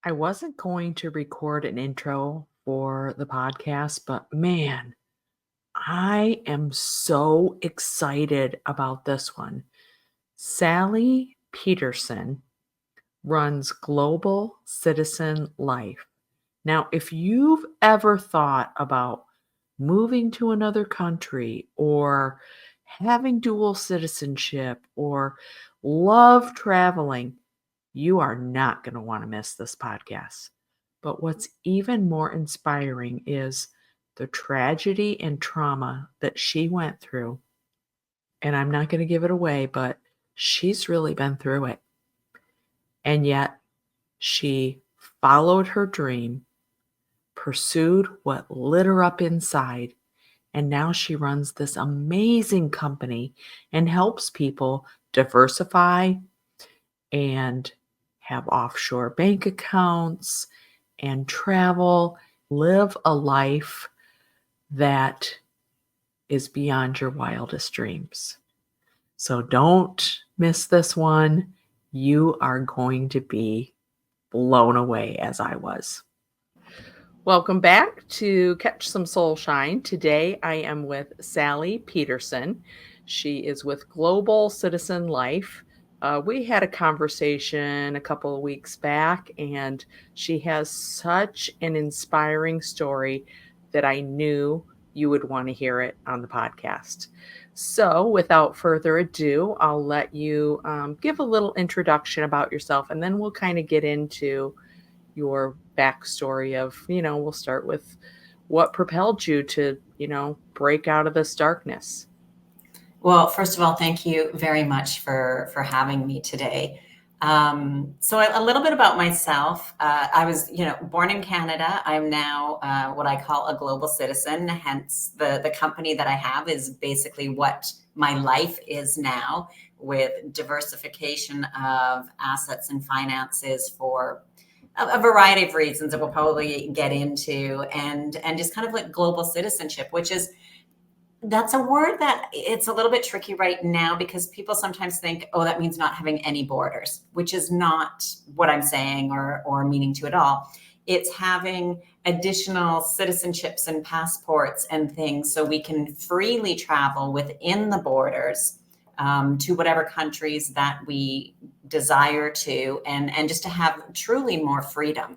I wasn't going to record an intro for the podcast, but man, I am so excited about this one. Sally Peterson runs Global Citizen Life. Now, if you've ever thought about moving to another country or having dual citizenship or love traveling, you are not going to want to miss this podcast. But what's even more inspiring is the tragedy and trauma that she went through. And I'm not going to give it away, but she's really been through it. And yet she followed her dream, pursued what lit her up inside, and now she runs this amazing company and helps people diversify and have offshore bank accounts and travel, live a life that is beyond your wildest dreams. So don't miss this one. You are going to be blown away as I was. Welcome back to Catch Some Soulshine. Today I am with Sally Peterson. She is with Global Citizen Life. We had a conversation a couple of weeks back, and she has such an inspiring story that I knew you would want to hear it on the podcast. So, without further ado, I'll let you give a little introduction about yourself, and then we'll kind of get into your backstory of, we'll start with what propelled you to, break out of this darkness. Well, first of all, thank you very much for having me today. So a little bit about myself. I was, born in Canada. I'm now what I call a global citizen. Hence, the company that I have is basically what my life is now, with diversification of assets and finances for a variety of reasons that we'll probably get into, and just kind of like global citizenship, which is, that's a word that it's a little bit tricky right now because people sometimes think, oh, that means not having any borders, which is not what I'm saying or meaning to at all. It's having additional citizenships and passports and things so we can freely travel within the borders to whatever countries that we desire to, and just to have truly more freedom.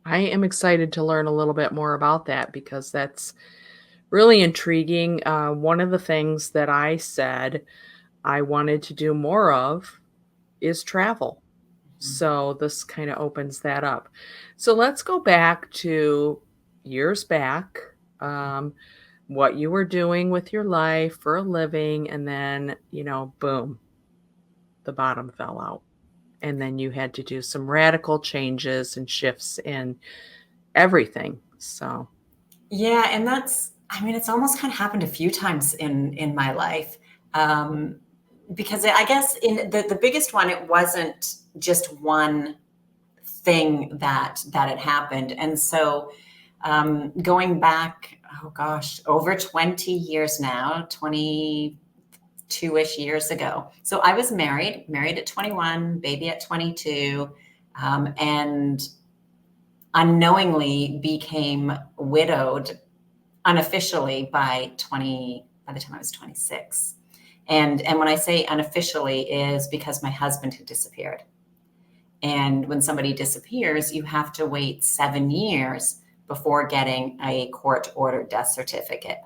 I am excited to learn a little bit more about that because that's really intriguing. One of the things that I said I wanted to do more of is travel. So this kind of opens that up. So let's go back to years back, what you were doing with your life for a living, and then, boom, the bottom fell out. And then you had to do some radical changes and shifts in everything. So, yeah, and it's almost kind of happened a few times in my life. Because I guess in the biggest one, it wasn't just one thing that had happened. And so going back, oh gosh, over 20 years now, 22-ish years ago. So I was married at 21, baby at 22, and unknowingly became widowed unofficially by the time I was 26. And when I say unofficially is because my husband had disappeared. And when somebody disappears, you have to wait 7 years before getting a court-ordered death certificate.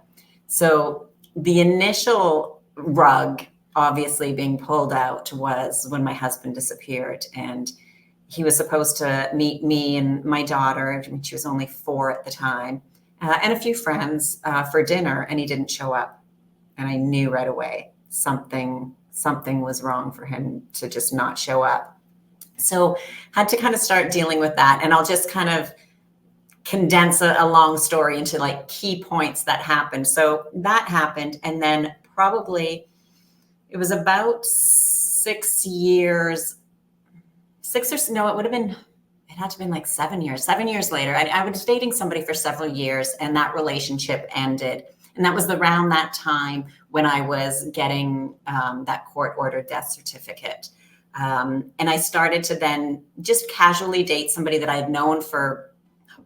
So the initial rug obviously being pulled out was when my husband disappeared. And he was supposed to meet me and my daughter, she was only 4 at the time, and a few friends for dinner, and he didn't show up. And I knew right away something was wrong for him to just not show up. So had to kind of start dealing with that. And I'll just kind of condense a long story into like key points that happened. So that happened. And then probably it was about 6 years, it had to have been like 7 years. 7 years later, I was dating somebody for several years, and that relationship ended. And that was around that time when I was getting that court-ordered death certificate. And I started to then just casually date somebody that I had known for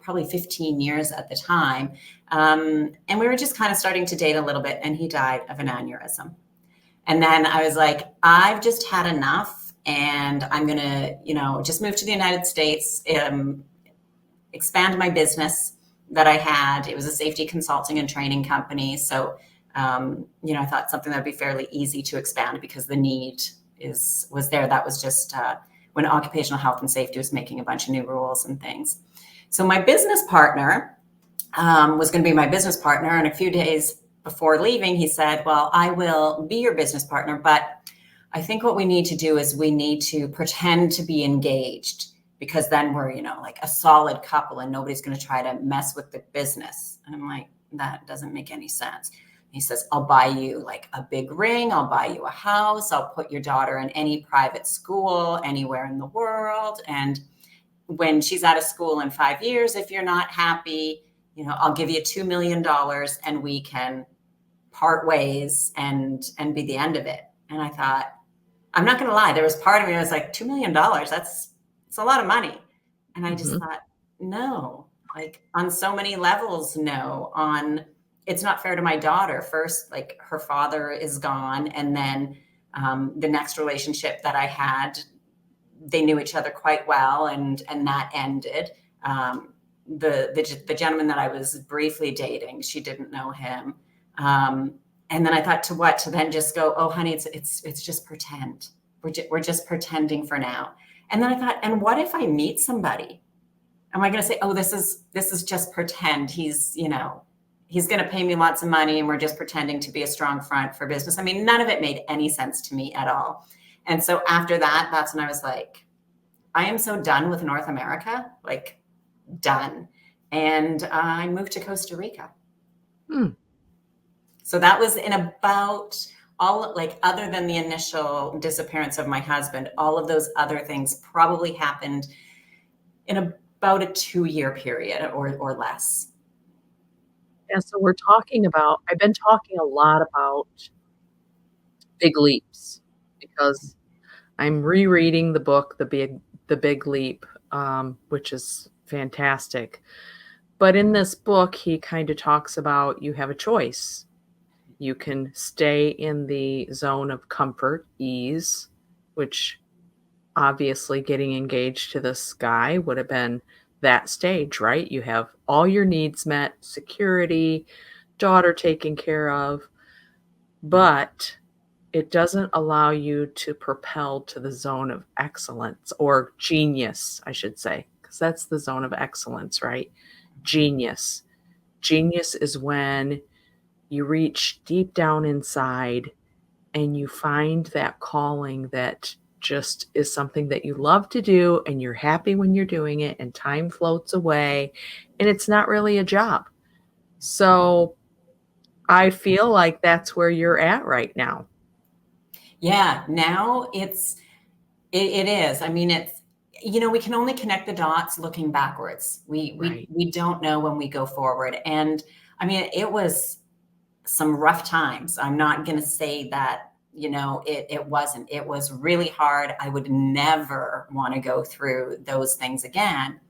probably 15 years at the time. And we were just kind of starting to date a little bit, and he died of an aneurysm. And then I was like, I've just had enough, and I'm going to, just move to the United States, expand my business that I had. It was a safety consulting and training company. So, I thought something that would be fairly easy to expand because the need was there. That was just when occupational health and safety was making a bunch of new rules and things. So my business partner was going to be my business partner. And a few days before leaving, he said, well, I will be your business partner, but I think what we need to do is we need to pretend to be engaged, because then we're, like a solid couple and nobody's going to try to mess with the business. And I'm like, that doesn't make any sense. He says, I'll buy you like a big ring. I'll buy you a house. I'll put your daughter in any private school anywhere in the world. And when she's out of school in 5 years, if you're not happy, I'll give you $2 million and we can part ways and be the end of it. And I thought, I'm not going to lie. There was part of me that was like, $2 million, it's a lot of money. And I just thought, no, like on so many levels, no. It's not fair to my daughter. First, like her father is gone. And then the next relationship that I had, they knew each other quite well. And that ended. The gentleman that I was briefly dating, she didn't know him. And then I thought, to then just go, oh, honey, it's just pretend. We're just pretending for now. And then I thought, and what if I meet somebody? Am I going to say, oh, this is just pretend? He's going to pay me lots of money and we're just pretending to be a strong front for business. I mean, none of it made any sense to me at all. And so after that, that's when I was like, I am so done with North America, like done. And I moved to Costa Rica. So that was in about all, like, other than the initial disappearance of my husband, all of those other things probably happened in about a 2-year period or less. Yeah, so I've been talking a lot about big leaps because I'm rereading the book, The Big Leap, which is fantastic. But in this book, he kind of talks about you have a choice. You can stay in the zone of comfort, ease, which obviously getting engaged to this guy would have been that stage, right? You have all your needs met, security, daughter taken care of, but it doesn't allow you to propel to the zone of excellence, or genius, I should say, because that's the zone of excellence, right? Genius. Genius is when you reach deep down inside and you find that calling that just is something that you love to do, and you're happy when you're doing it, and time floats away, and it's not really a job. So I feel like that's where you're at right now. Yeah, now it is. I mean, it's, we can only connect the dots looking backwards. We don't know when we go forward. And I mean, it was some rough times. I'm not going to say that, it wasn't. It was really hard. I would never want to go through those things again.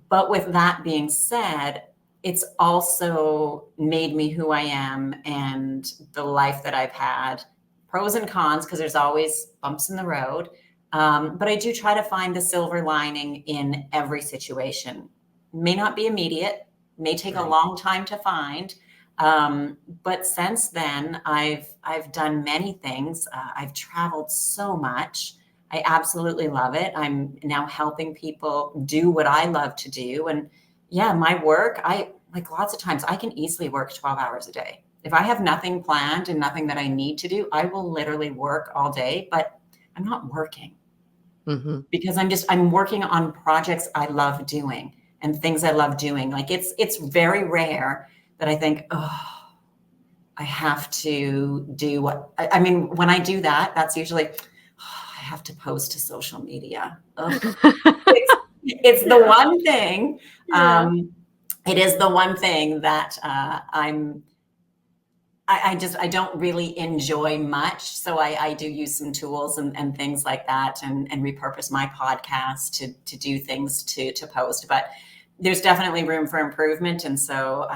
But with that being said, it's also made me who I am and the life that I've had. Pros and cons, because there's always bumps in the road. But I do try to find the silver lining in every situation. May not be immediate, may take a long time to find. But since then, I've done many things. I've traveled so much. I absolutely love it. I'm now helping people do what I love to do. And yeah, my work, like lots of times I can easily work 12 hours a day. If I have nothing planned and nothing that I need to do, I will literally work all day, but I'm not working because I'm working on projects I love doing and things I love doing. Like it's very rare that I think, oh, I have to do what, I mean, when I do that, that's usually, I have to post to social media. It's the one thing. It is the one thing that I'm I don't really enjoy much. So I do use some tools and things like that, and repurpose my podcast to do things to post. But there's definitely room for improvement. And so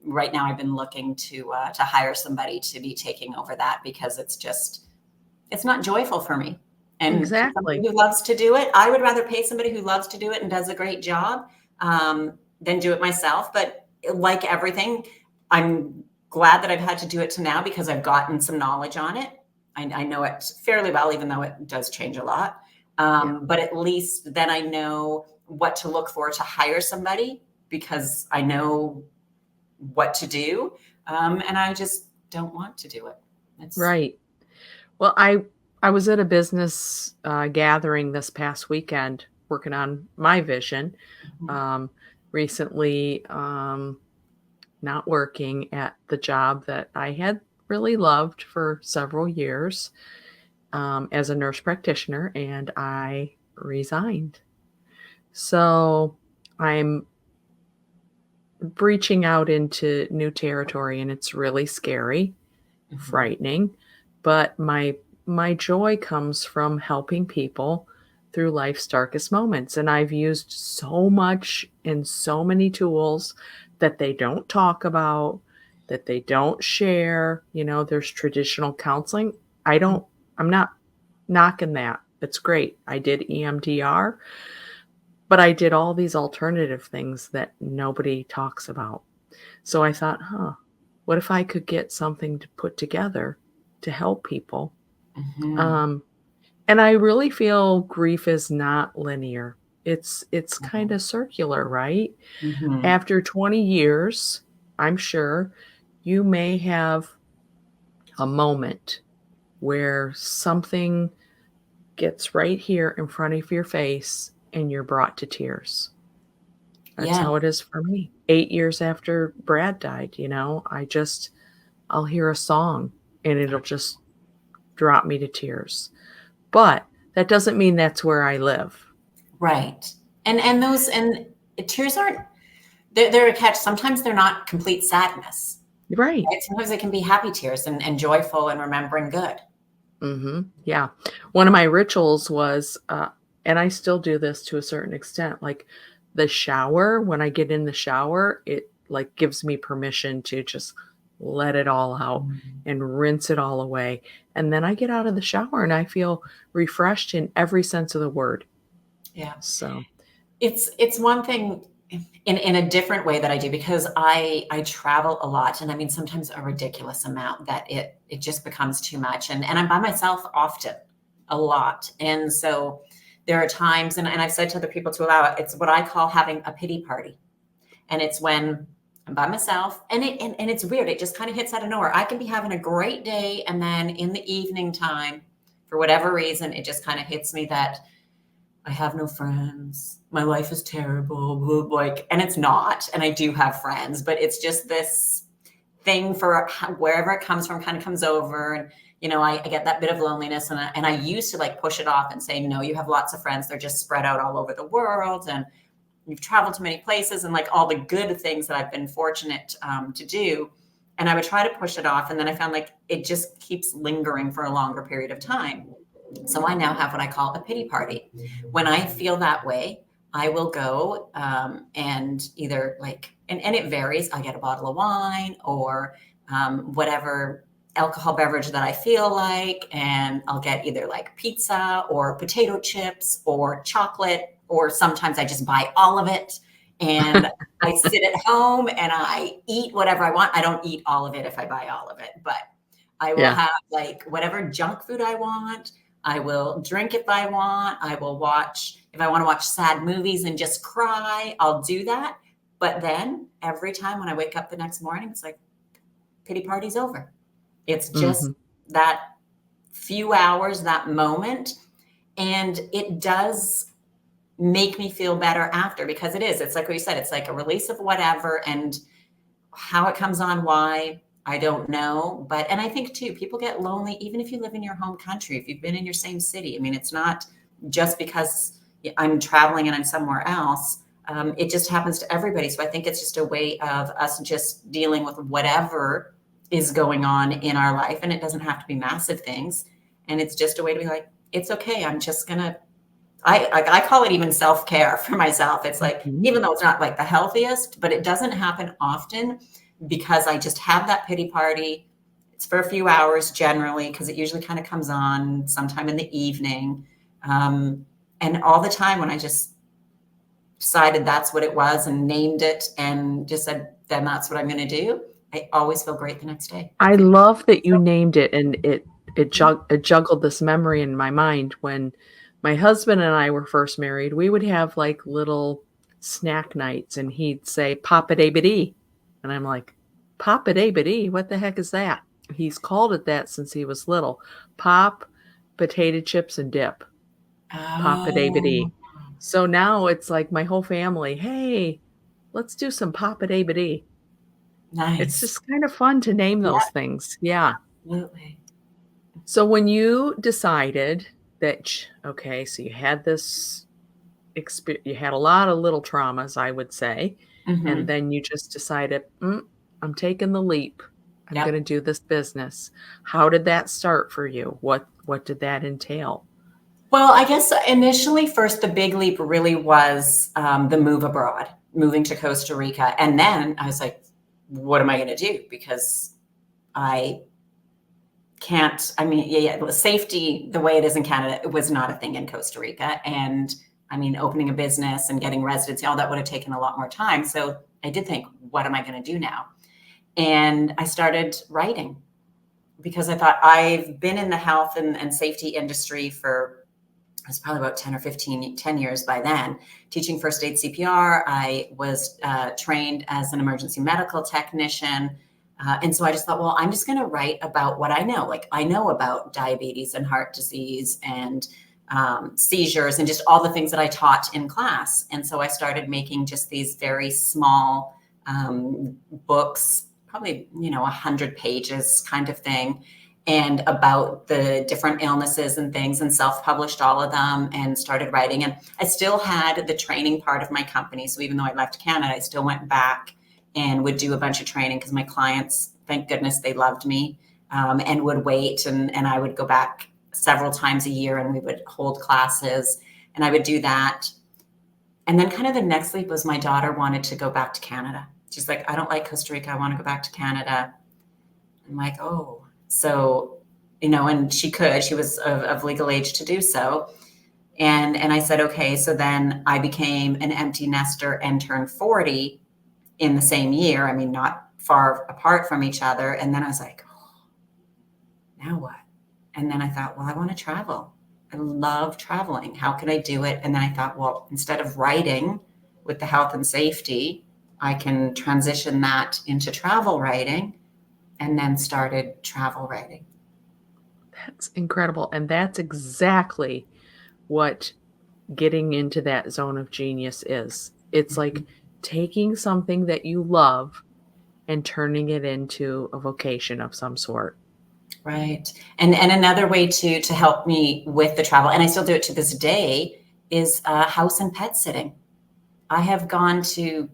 right now I've been looking to hire somebody to be taking over that, because it's not joyful for me. And for somebody Exactly. who loves to do it, I would rather pay somebody who loves to do it and does a great job, than do it myself. But like everything, I'm glad that I've had to do it to now, because I've gotten some knowledge on it. I know it fairly well, even though it does change a lot. Yeah. But at least then I know what to look for to hire somebody, because I know what to do. And I just don't want to do it. It's Right. Well, I was at a business gathering this past weekend working on my vision. Mhm. Um, recently, not working at the job that I had really loved for several years as a nurse practitioner, and I resigned. So I'm breaching out into new territory, and it's really scary, Mhm. frightening, but my joy comes from helping people through life's darkest moments, and I've used so much and so many tools that they don't talk about, that they don't share. There's traditional counseling. I'm not knocking that. It's great. I did EMDR, but I did all these alternative things that nobody talks about. So I thought, what if I could get something to put together to help people? Mhm. Um, and I really feel grief is not linear. It's kind Mhm. of circular, right? Mhm. After 20 years, I'm sure you may have a moment where something gets right here in front of your face and you're brought to tears. That's Yeah. how it is for me. 8 years after Brad died, I'll hear a song and it'll just drop me to tears. But that doesn't mean that's where I live. Right. And tears aren't, they're a catch. Sometimes they're not complete sadness. Right. Right? Sometimes they can be happy tears and joyful and remembering good. Yeah. One of my rituals was, and I still do this to a certain extent, like the shower, when I get in the shower, it like gives me permission to just let it all out Mhm. and rinse it all away. And then I get out of the shower and I feel refreshed in every sense of the word. Yeah. So, It's one thing in a different way that I do, because I travel a lot, and I mean sometimes a ridiculous amount, that it just becomes too much, and I'm by myself often, a lot. And so there are times, and I've said to other people to allow it, it's what I call having a pity party. And it's when I'm by myself, and it's weird, it just kind of hits out of nowhere. I can be having a great day, and then in the evening time, for whatever reason, it just kind of hits me that I have no friends. My life is terrible. Like, and it's not. And I do have friends, but it's just this thing for wherever it comes from, kind of comes over. And, I get that bit of loneliness. And I used to like push it off and say, no, you have lots of friends. They're just spread out all over the world. And you've traveled to many places, and like all the good things that I've been fortunate to do. And I would try to push it off. And then I found like it just keeps lingering for a longer period of time. So I now have what I call a pity party. When I feel that way, I will go and either like, and it varies. I get a bottle of wine or whatever alcohol beverage that I feel like, and I'll get either like pizza or potato chips or chocolate, or sometimes I just buy all of it. And I sit at home and I eat whatever I want. I don't eat all of it if I buy all of it, but I will yeah. have like whatever junk food I want. I will drink if I want. I will watch, if I want to watch sad movies and just cry, I'll do that. But then every time when I wake up the next morning, it's like pity party's over. It's just Mhm. that few hours, that moment. And it does make me feel better after, because it's like what you said, it's like a release of whatever. And how it comes on, why, I don't know. But, and I think too, people get lonely even if you live in your home country, if you've been in your same city. I mean, it's not just because I'm traveling and I'm somewhere else. It just happens to everybody. So I think it's just a way of us just dealing with whatever is going on in our life. And it doesn't have to be massive things. And it's just a way to be like, it's okay. I'm just going to, I call it even self-care for myself. It's like, Mhm. even though it's not like the healthiest, but it doesn't happen often because I just have that pity party. It's for a few hours generally, because it usually kind of comes on sometime in the evening. And all the time when I just decided that's what it was and named it and just said, then that's what I'm going to do, I always feel great the next day. I love that you named it, and it juggled this memory in my mind. When my husband and I were first married, we would have, like, little snack nights, and he'd say, "Pop-a-day-ba-dee," and I'm like, "Pop-a-day-ba-dee? What the heck is that?" He's called it that since he was little. Pop, potato chips, and dip. Oh, Pop-a-day-ba-dee. So now it's like my whole family, "Hey, let's do some pop-a-day-ba-dee." It's nice. just kind of fun to name Yeah, those things. Yeah. absolutely. So when you decided that okay, so you had this you had a lot of little traumas, I would say, and Hmm. then you just decided, I'm taking the leap. I'm going Yep. to do this business." How did that start for you? What did that entail? Well, I guess initially, first, the big leap really was the move abroad, moving to Costa Rica. And then I was like, what am I going to do? Because I can't, I mean, yeah, safety, the way it is in Canada, it was not a thing in Costa Rica. And I mean, opening a business and getting residency, all that would have taken a lot more time. So I did think, what am I going to do now? And I started writing because I thought I've been in the health and safety industry for, it was probably about 10 or 10 years by then, teaching first aid CPR. I was trained as an emergency medical technician. And so I just thought, well, I'm just going to write about what I know. Like, I know about diabetes and heart disease and seizures and just all the things that I taught in class. And so I started making just these very small books, probably, 100 pages kind of thing, and about the different illnesses and things, and self-published all of them and started writing. And I still had the training part of my company. So even though I left Canada, I still went back and would do a bunch of training because my clients, thank goodness, they loved me, and would wait. And I would go back several times a year and we would hold classes and I would do that. And then kind of the next leap was my daughter wanted to go back to Canada. She's like, I don't like Costa Rica. I want to go back to Canada. I'm like, oh, so, and she was of legal age to do so. And I said, okay. So then I became an empty nester and turned 40 in the same year. I mean, not far apart from each other. And then I was like, oh, now what? And then I thought, well, I want to travel. I love traveling. How can I do it? And then I thought, well, instead of writing with the health and safety, I can transition that into travel writing, and then started travel writing. That's incredible, and that's exactly what getting into that zone of genius is. It's like Mhm. taking something that you love and turning it into a vocation of some sort. Right. And another way to help me with the travel, and I still do it to this day, is house and pet sitting. I have gone to,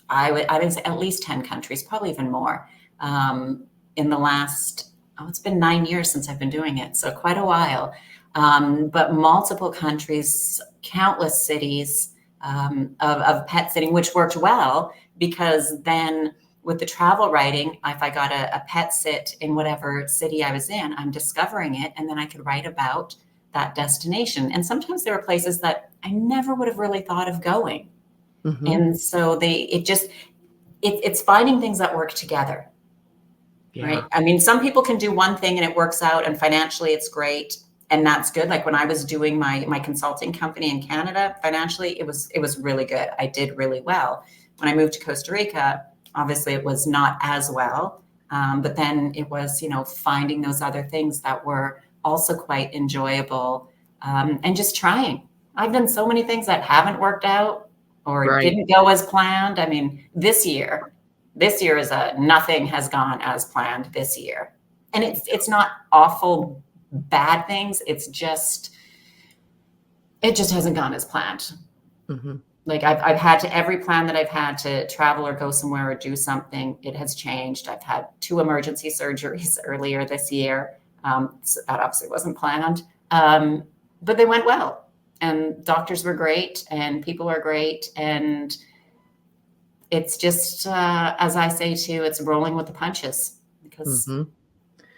I would say at least 10 countries, probably even more, in the last, it's been 9 years since I've been doing it. So quite a while, but multiple countries, countless cities, of pet sitting, which worked well because then with the travel writing, if I got a pet sit in whatever city I was in, I'm discovering it. And then I could write about that destination. And sometimes there were places that I never would have really thought of going. Mhm. And so it's finding things that work together, right? Yeah. I mean, some people can do one thing and it works out and financially it's great. And that's good. Like when I was doing my consulting company in Canada, financially, it was really good. I did really well. When I moved to Costa Rica, obviously it was not as well. But then it was, finding those other things that were also quite enjoyable, and just trying. I've done so many things that haven't worked out or Right. didn't go as planned. I mean, this year is nothing has gone as planned this year. And it's not awful bad things. It just hasn't gone as planned. Mhm. Like I've had to, every plan that I've had to travel or go somewhere or do something, it has changed. I've had 2 emergency surgeries earlier this year. So that obviously wasn't planned, but they went well, and doctors were great and people are great. And it's just, as I say too, it's rolling with the punches, because Mm-hmm.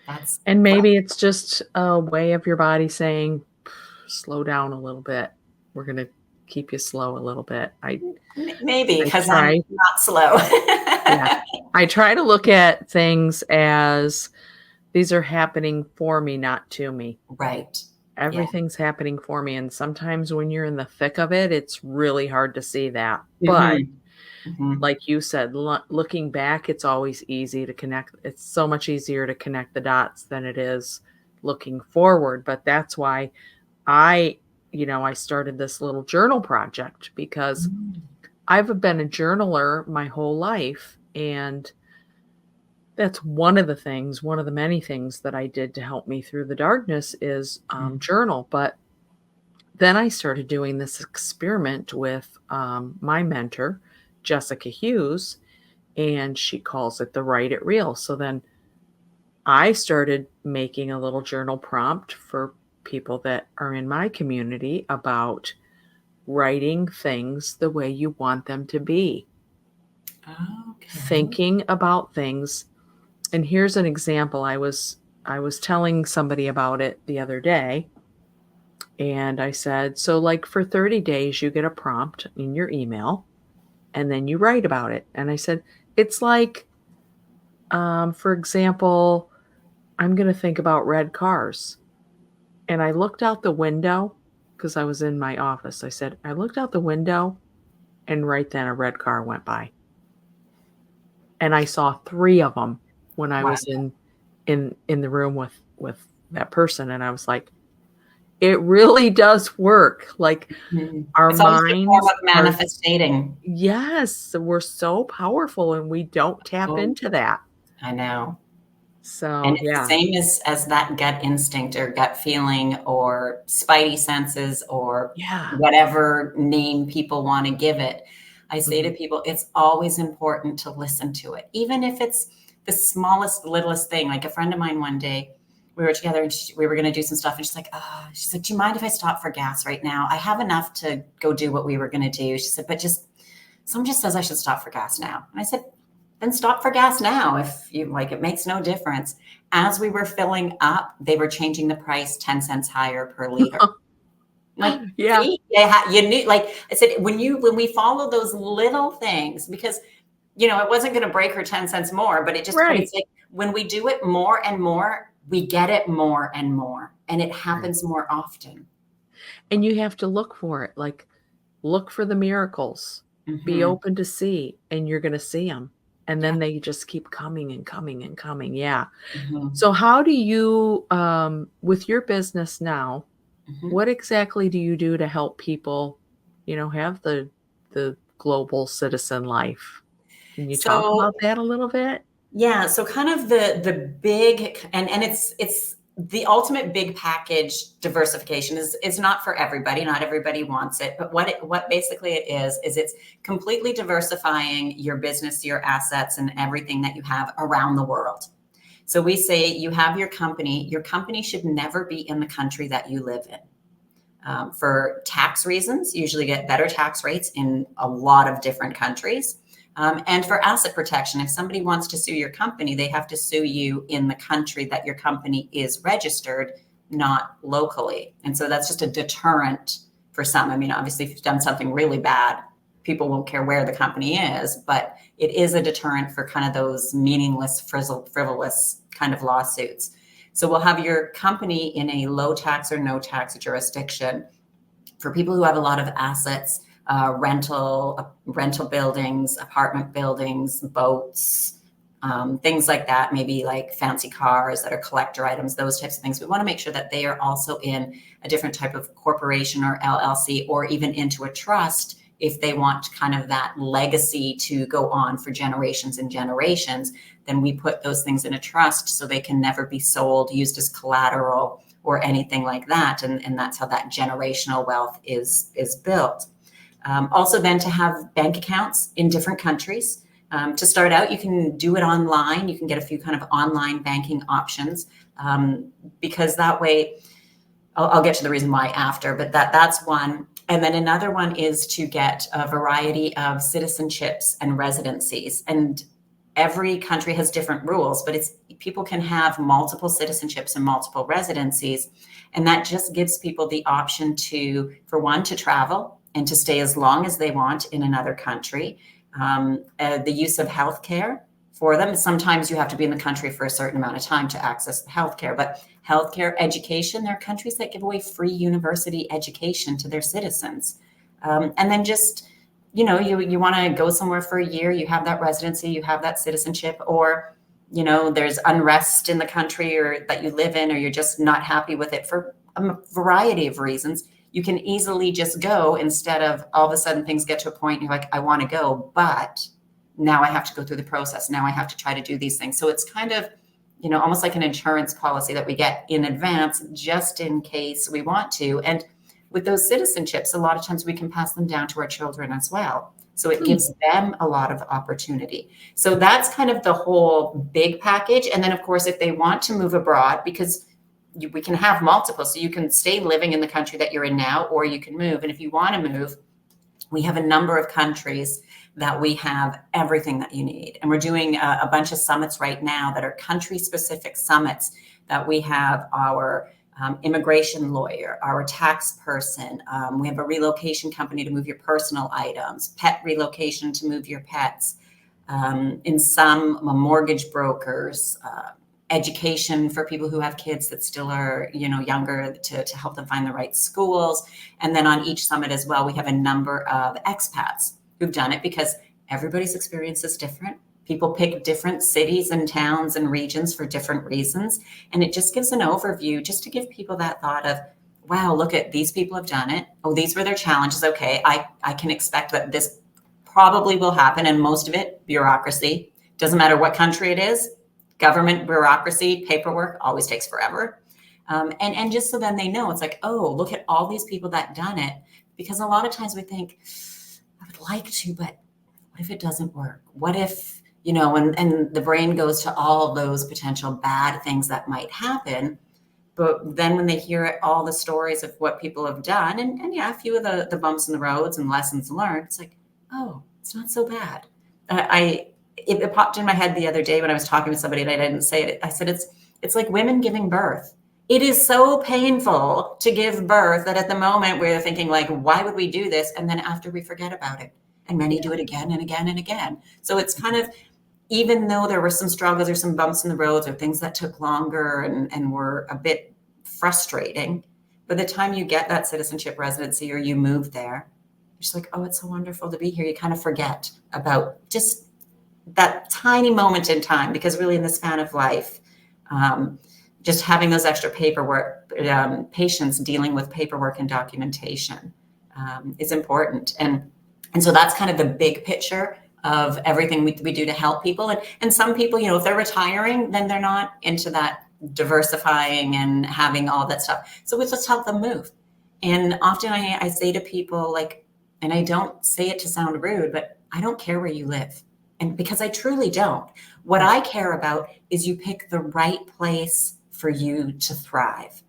that's And what, maybe it's just a way of your body saying, slow down a little bit. We're going to keep you slow a little bit. maybe I because I'm try. not slow. Yeah. I try to look at things as these are happening for me, not to me. Right. Yeah. Everything's happening for me. And sometimes when you're in the thick of it, it's really hard to see that. But Mhm. Mhm. like you said, looking back, it's always easy to connect. It's so much easier to connect the dots than it is looking forward. But that's why I started this little journal project, because Mm. I've been a journaler my whole life. And that's one of the many things that I did to help me through the darkness is journal. But then I started doing this experiment with my mentor, Jessica Hughes, and she calls it the Write It Real. So then I started making a little journal prompt for people that are in my community about writing things the way you want them to be, Okay. thinking about things. And here's an example. I was telling somebody about it the other day, and I said, so like for 30 days you get a prompt in your email and then you write about it. And I said, it's like for example, I'm going to think about red cars. And I looked out the window because I was in my office. I said, I looked out the window, and right then a red car went by. And I saw 3 of them when I Wow. was in the room with that person, and I was like, it really does work. Like Mhm. our It's almost a form minds of are, manifesting. yes, we're so powerful and we don't tap Oh, into that. I know. So, And it's the yeah. same as that gut instinct or gut feeling or spidey senses or Yeah. whatever name people want to give it. I say to Mhm. people, it's always important to listen to it, even if it's the smallest, littlest thing. Like a friend of mine one day, we were together and we were going to do some stuff. And she's like, do you mind if I stop for gas right now? I have enough to go do what we were going to do. She said, but someone just says I should stop for gas now. And I said, then stop for gas now. If you like, it makes no difference. As we were filling up, they were changing the price 10 cents higher per liter. Like, Yeah. see, you knew, like I said, when we follow those little things, because, it wasn't going to break her 10 cents more, but Right. it's like when we do it more and more, we get it more and more, and it Right. happens more often. And you have to look for it. Like, look for the miracles. Be Hmm. open to see, and you're going to see them. And Yeah. then they just keep coming and coming and coming. Yeah. Hmm. So how do you with your business now, Hmm. what exactly do you do to help people, have the global citizen life? Can you talk So about that a little bit? yeah, so kind of the big, and it's the ultimate big package. Diversification is not for everybody. Not everybody wants it, but what basically it is it's completely diversifying your business, your assets, and everything that you have around the world. So we say you have your company. Your company should never be in the country that you live in. For tax reasons, you usually get better tax rates in a lot of different countries. And for asset protection, if somebody wants to sue your company, they have to sue you in the country that your company is registered, not locally. And so that's just a deterrent for some. I mean, obviously, if you've done something really bad, people won't care where the company is, but it is a deterrent for kind of those meaningless, frivolous kind of lawsuits. So we'll have your company in a low tax or no tax jurisdiction. For people who have a lot of assets, rental buildings, apartment buildings, boats, things like that, maybe like fancy cars that are collector items, those types of things. We want to make sure that they are also in a different type of corporation or LLC, or even into a trust if they want kind of that legacy to go on for generations and generations. Then we put those things in a trust so they can never be sold, used as collateral, or anything like that. And that's how that generational wealth is built. Also then to have bank accounts in different countries. To start out, you can do it online. You can get a few kind of online banking options, because that way, I'll get to the reason why after, but that's one. And then another one is to get a variety of citizenships and residencies. And every country has different rules, but people can have multiple citizenships and multiple residencies. And that just gives people the option to, for one, to travel and to stay as long as they want in another country. The use of healthcare for them. Sometimes you have to be in the country for a certain amount of time to access the healthcare, but healthcare, education, there are countries that give away free university education to their citizens. And then just, you want to go somewhere for a year, you have that residency, you have that citizenship, or, there's unrest in the country or that you live in, or you're just not happy with it for a variety of reasons. You can easily just go instead of all of a sudden things get to a point you're like, I want to go, but now I have to go through the process. Now I have to try to do these things. So it's kind of, almost like an insurance policy that we get in advance, just in case we want to. And with those citizenships, a lot of times we can pass them down to our children as well. So it gives them a lot of opportunity. So that's kind of the whole big package. And then of course, if they want to move abroad, because we can have multiple, so you can stay living in the country that you're in now, or you can move. And if you want to move, we have a number of countries that we have everything that you need. And we're doing a bunch of summits right now that are country specific summits that we have our immigration lawyer, our tax person. We have a relocation company to move your personal items, pet relocation to move your pets. In some mortgage brokers, education for people who have kids that still are, younger, to help them find the right schools. And then on each summit as well, we have a number of expats who've done it, because everybody's experience is different. People pick different cities and towns and regions for different reasons. And it just gives an overview just to give people that thought of, wow, look at these people have done it. Oh, these were their challenges. Okay, I can expect that this probably will happen. And most of it, bureaucracy. Doesn't matter what country it is. Government bureaucracy, paperwork always takes forever. And just so then they know, it's like, oh, look at all these people that done it. Because a lot of times we think, I would like to, but what if it doesn't work? What if, and the brain goes to all those potential bad things that might happen. But then when they hear all the stories of what people have done, and yeah, a few of the bumps in the roads and lessons learned, it's like, oh, it's not so bad. It popped in my head the other day when I was talking with somebody and I didn't say it. I said, it's like women giving birth. It is so painful to give birth that at the moment we're thinking like, why would we do this? And then after we forget about it, and many do it again and again and again. So it's kind of, even though there were some struggles or some bumps in the roads or things that took longer and were a bit frustrating, by the time you get that citizenship residency or you move there, you're just like, oh, it's so wonderful to be here. You kind of forget about just that tiny moment in time, because really in the span of life, just having those extra paperwork, patience dealing with paperwork and documentation is important. And so that's kind of the big picture of everything we do to help people. And some people, if they're retiring, then they're not into that diversifying and having all that stuff. So we just help them move. And often I say to people, like, and I don't say it to sound rude, but I don't care where you live. And because I truly don't. What I care about is you pick the right place for you to thrive.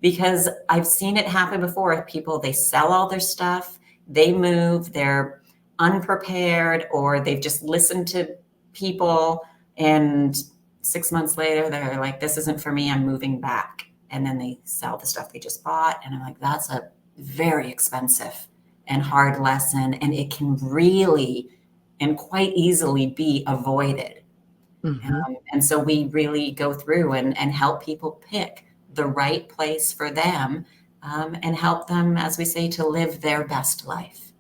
Because I've seen it happen before with people, they sell all their stuff, they move, they're unprepared, or they've just listened to people, and 6 months later, they're like, this isn't for me, I'm moving back. And then they sell the stuff they just bought. And I'm like, that's a very expensive and hard lesson. And it can really and quite easily be avoided. Mm-hmm. And so we really go through and help people pick the right place for them, and help them, as we say, to live their best life.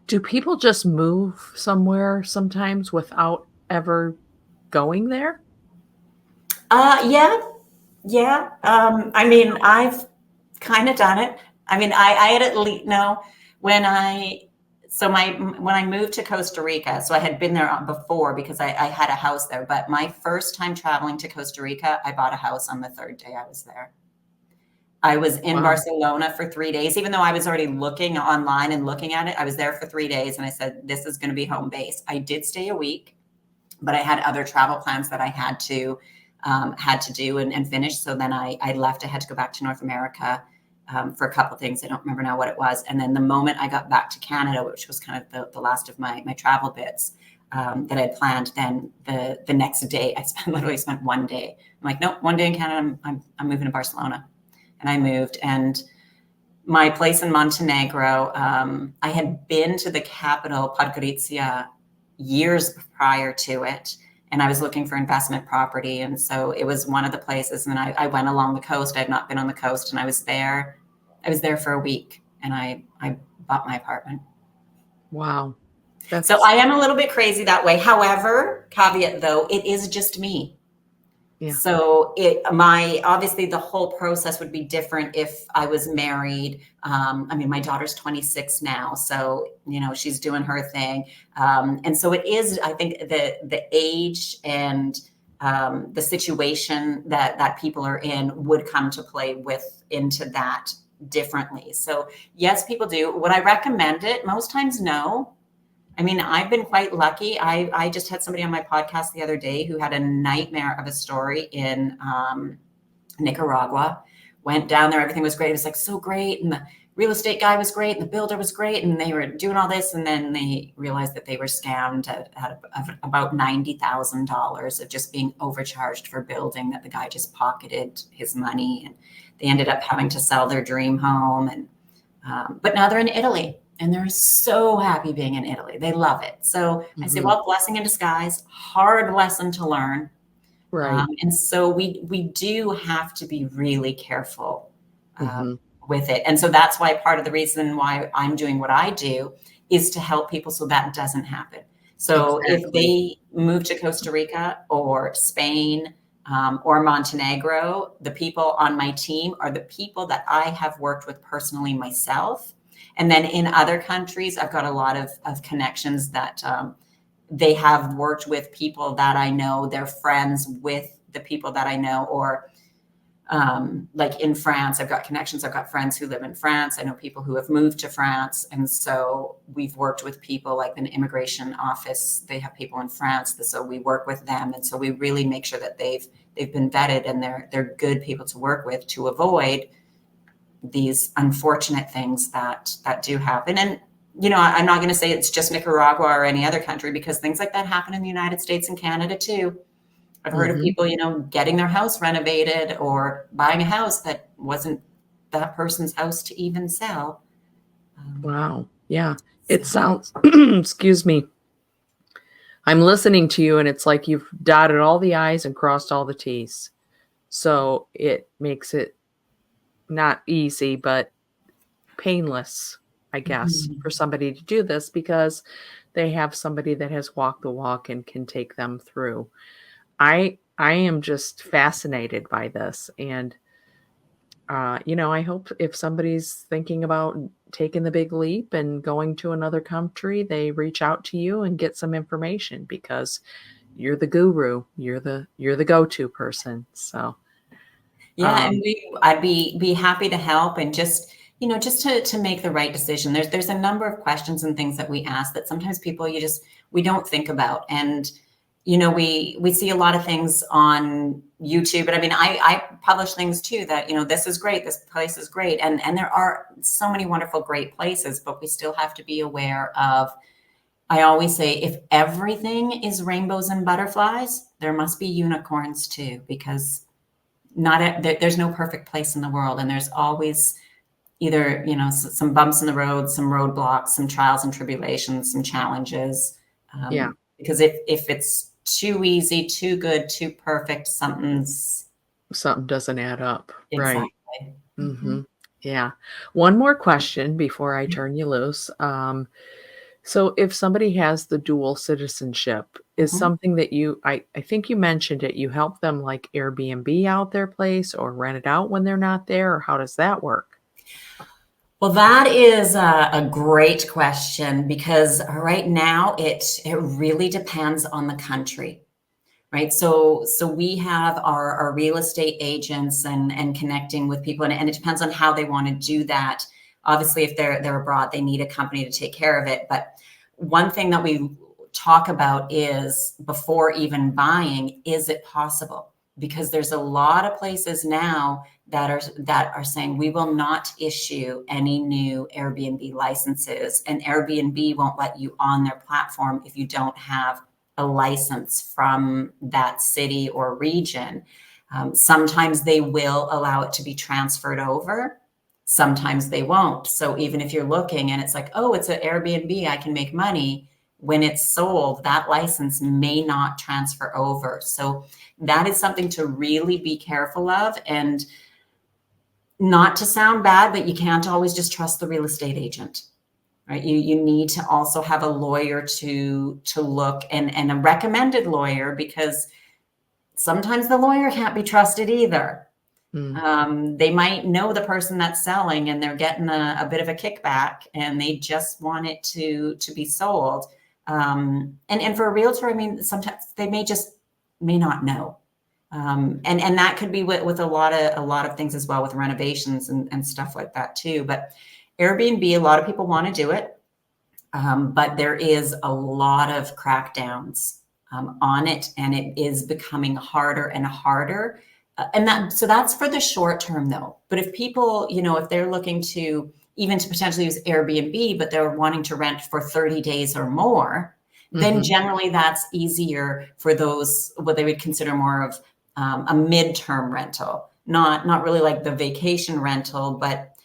Do people just move somewhere sometimes without ever going there? Yeah. I mean, I've kind of done it. I mean, I had at least when I moved to Costa Rica, so I had been there before because I had a house there. But my first time traveling to Costa Rica, I bought a house on the third day I was there. I was in Wow. Barcelona for 3 days, even though I was already looking online and looking at it. I was there for 3 days and I said, this is going to be home base. I did stay a week, but I had other travel plans that I had to do and finish. So then I left. I had to go back to North America for a couple things. I don't remember now what it was. And then the moment I got back to Canada, which was kind of the last of my travel bits that I had planned, then the next day I literally spent 1 day. I'm like, nope, 1 day in Canada. I'm moving to Barcelona. And I moved, and my place in Montenegro, I had been to the capital, Podgorica, years prior to it, and I was looking for investment property. And so it was one of the places, and I went along the coast. I had not been on the coast, and I was there for a week, and I bought my apartment. Wow. So I am a little bit crazy that way. However, caveat though, it is just me. Yeah. So obviously the whole process would be different if I was married. I mean, my daughter's 26 now, so she's doing her thing, and so it is. I think the age and the situation that people are in would come to play into that differently. So yes, people do. Would I recommend it? Most times, no. I mean, I've been quite lucky. I just had somebody on my podcast the other day who had a nightmare of a story in Nicaragua. Went down there, everything was great. It was like so great, and the real estate guy was great, and the builder was great, and they were doing all this, and then they realized that they were scammed at about $90,000 of just being overcharged for building. That the guy just pocketed his money, and they ended up having to sell their dream home. And but now they're in Italy. And they're so happy being in Italy. They love it. So I say, well, blessing in disguise, hard lesson to learn. Right. And so we do have to be really careful with it. And so that's why part of the reason why I'm doing what I do is to help people so that doesn't happen. So if they move to Costa Rica or Spain or Montenegro, the people on my team are the people that I have worked with personally myself. And then in other countries, I've got a lot of connections that they have worked with people that I know. They're friends with the people that I know. Or like in France, I've got connections. I've got friends who live in France. I know people who have moved to France. And so we've worked with people like an immigration office. They have people in France. So we work with them. And so we really make sure that they've been vetted and they're good people to work with to avoid these unfortunate things that do happen. And, I'm not going to say it's just Nicaragua or any other country, because things like that happen in the United States and Canada too. I've heard of people, getting their house renovated or buying a house that wasn't that person's house to even sell. Wow. Yeah. It sounds, excuse me. I'm listening to you and it's like you've dotted all the I's and crossed all the T's. So it makes it not easy, but painless, I guess, for somebody to do this because they have somebody that has walked the walk and can take them through. I am just fascinated by this. And, I hope if somebody's thinking about taking the big leap and going to another country, they reach out to you and get some information because you're the guru. You're the go-to person. So yeah, and I'd be happy to help and just to make the right decision. There's a number of questions and things that we ask that sometimes people we don't think about. And we see a lot of things on YouTube, but I mean, I publish things too that, this is great. This place is great. And there are so many wonderful, great places, but we still have to be aware of, I always say, if everything is rainbows and butterflies, there must be unicorns too, because there's no perfect place in the world. And there's always either, some bumps in the road, some roadblocks, some trials and tribulations, some challenges. Because if it's too easy, too good, too perfect, something doesn't add up. Exactly. Right. Yeah. One more question before I turn you loose. So if somebody has the dual citizenship, is something that I think you mentioned it, you help them like Airbnb out their place or rent it out when they're not there, or how does that work? Well, that is a great question because right now it really depends on the country. right? So we have our real estate agents and connecting with people, and it depends on how they want to do that. Obviously, if they're abroad, they need a company to take care of it. But one thing that we talk about is, before even buying, is it possible? Because there's a lot of places now that are saying we will not issue any new Airbnb licenses, and Airbnb won't let you on their platform if you don't have a license from that city or region. Sometimes they will allow it to be transferred over. Sometimes they won't. So even if you're looking and it's like, oh, it's an Airbnb, I can make money. When it's sold, that license may not transfer over. So that is something to really be careful of. And not to sound bad, but you can't always just trust the real estate agent, right? You need to also have a lawyer to look, and a recommended lawyer, because sometimes the lawyer can't be trusted either. They might know the person that's selling and they're getting a bit of a kickback and they just want it to be sold. And for a realtor, I mean, sometimes they may not know. And that could be with a lot of things as well, with renovations and stuff like that too. But Airbnb, a lot of people want to do it, but there is a lot of crackdowns on it, and it is becoming harder and harder. So that's for the short term though. But if people, if they're looking to even to potentially use Airbnb, but they're wanting to rent for 30 days or more, then generally that's easier for those, what they would consider more of a midterm rental, not really like the vacation rental, but,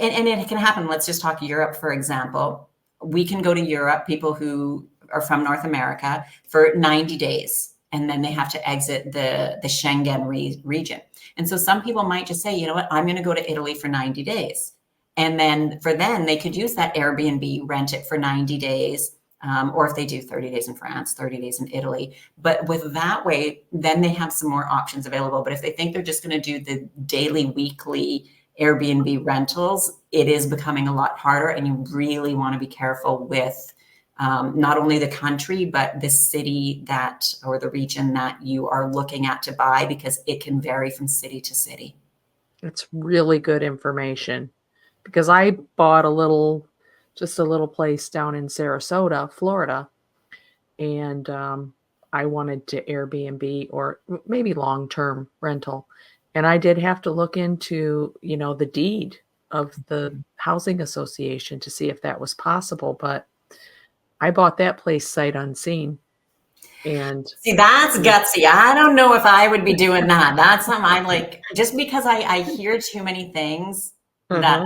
and it can happen. Let's just talk Europe, for example. We can go to Europe, people who are from North America, for 90 days. And then they have to exit the Schengen region. And so some people might just say, you know what, I'm going to go to Italy for 90 days. And then they could use that Airbnb, rent it for 90 days. Or if they do 30 days in France, 30 days in Italy. But with that way, then they have some more options available. But if they think they're just going to do the daily, weekly Airbnb rentals, it is becoming a lot harder. And you really want to be careful with not only the country, but the city or the region that you are looking at to buy, because it can vary from city to city. It's really good information, because I bought just a little place down in Sarasota, Florida, and I wanted to Airbnb or maybe long-term rental. And I did have to look into, the deed of the housing association to see if that was possible. But I bought that place sight unseen. And see, that's gutsy. I don't know if I would be doing that. That's something I like, just because I hear too many things that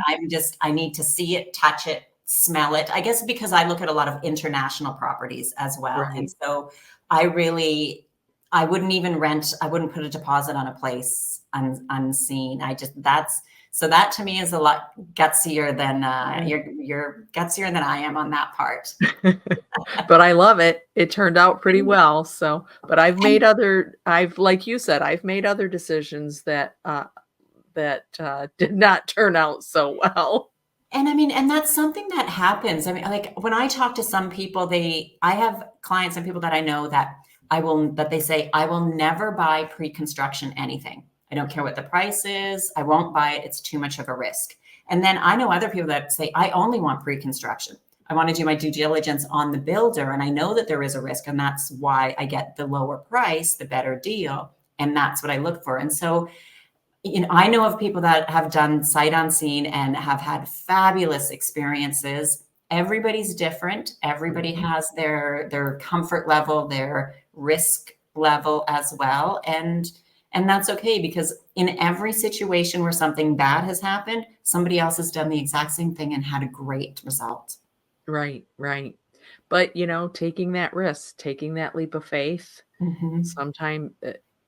I need to see it, touch it, smell it. I guess because I look at a lot of international properties as well. Right. And so I wouldn't even I wouldn't put a deposit on a place unseen. So that to me is a lot gutsier than you're gutsier than I am on that part. But I love it. It turned out pretty well. So, but like you said, I've made other decisions that did not turn out so well. And I mean, and that's something that happens. I mean, like when I talk to some people, I have clients and people that I know that they say, I will never buy pre-construction anything. I don't care what the price is. I won't buy it. It's too much of a risk. And then I know other people that say, I only want pre-construction. I want to do my due diligence on the builder. And I know that there is a risk. And that's why I get the lower price, the better deal. And that's what I look for. And so, I know of people that have done sight unseen and have had fabulous experiences. Everybody's different. Everybody has their comfort level, their risk level as well. And that's okay, because in every situation where something bad has happened, somebody else has done the exact same thing and had a great result. Right. But, taking that risk, taking that leap of faith, sometimes,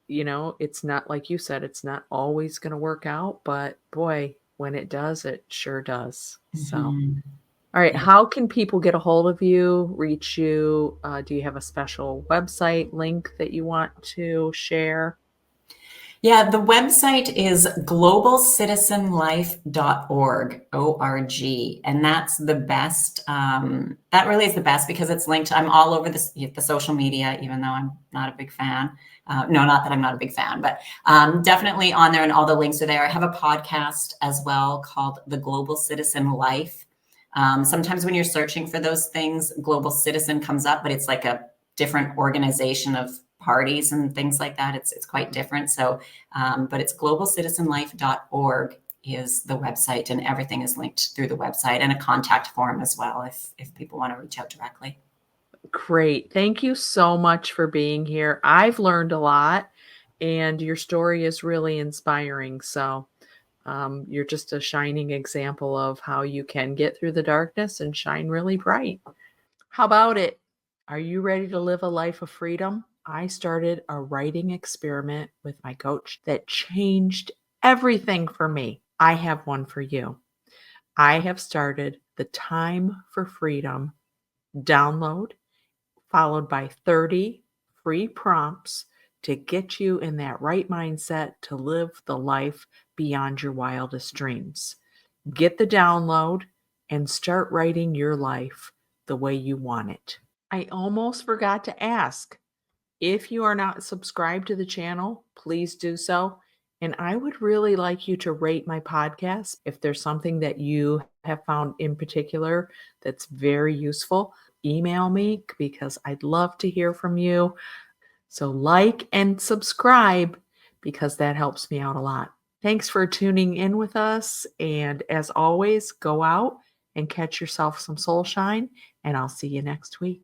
it's not, like you said, it's not always going to work out, but boy, when it does, it sure does. So, all right. Yeah. How can people get a hold of you, reach you? Do you have a special website link that you want to share? Yeah, the website is globalcitizenlife.org, O-R-G, and that's the best. That really is the best because it's linked. I'm all over the social media, even though I'm not a big fan. No, not that I'm not a big fan, but definitely on there, and all the links are there. I have a podcast as well called The Global Citizen Life. Sometimes when you're searching for those things, Global Citizen comes up, but it's like a different organization of parties and things like that. It's quite different. So, but it's globalcitizenlife.org is the website, and everything is linked through the website, and a contact form as well if people want to reach out directly. Great. Thank you so much for being here. I've learned a lot, and your story is really inspiring. So, you're just a shining example of how you can get through the darkness and shine really bright. How about it? Are you ready to live a life of freedom? I started a writing experiment with my coach that changed everything for me. I have one for you. I have started the Time for Freedom download, followed by 30 free prompts to get you in that right mindset to live the life beyond your wildest dreams. Get the download and start writing your life the way you want it. I almost forgot to ask. If you are not subscribed to the channel, please do so. And I would really like you to rate my podcast. If there's something that you have found in particular that's very useful, email me because I'd love to hear from you. So like and subscribe because that helps me out a lot. Thanks for tuning in with us. And as always, go out and catch yourself some Soulshine, and I'll see you next week.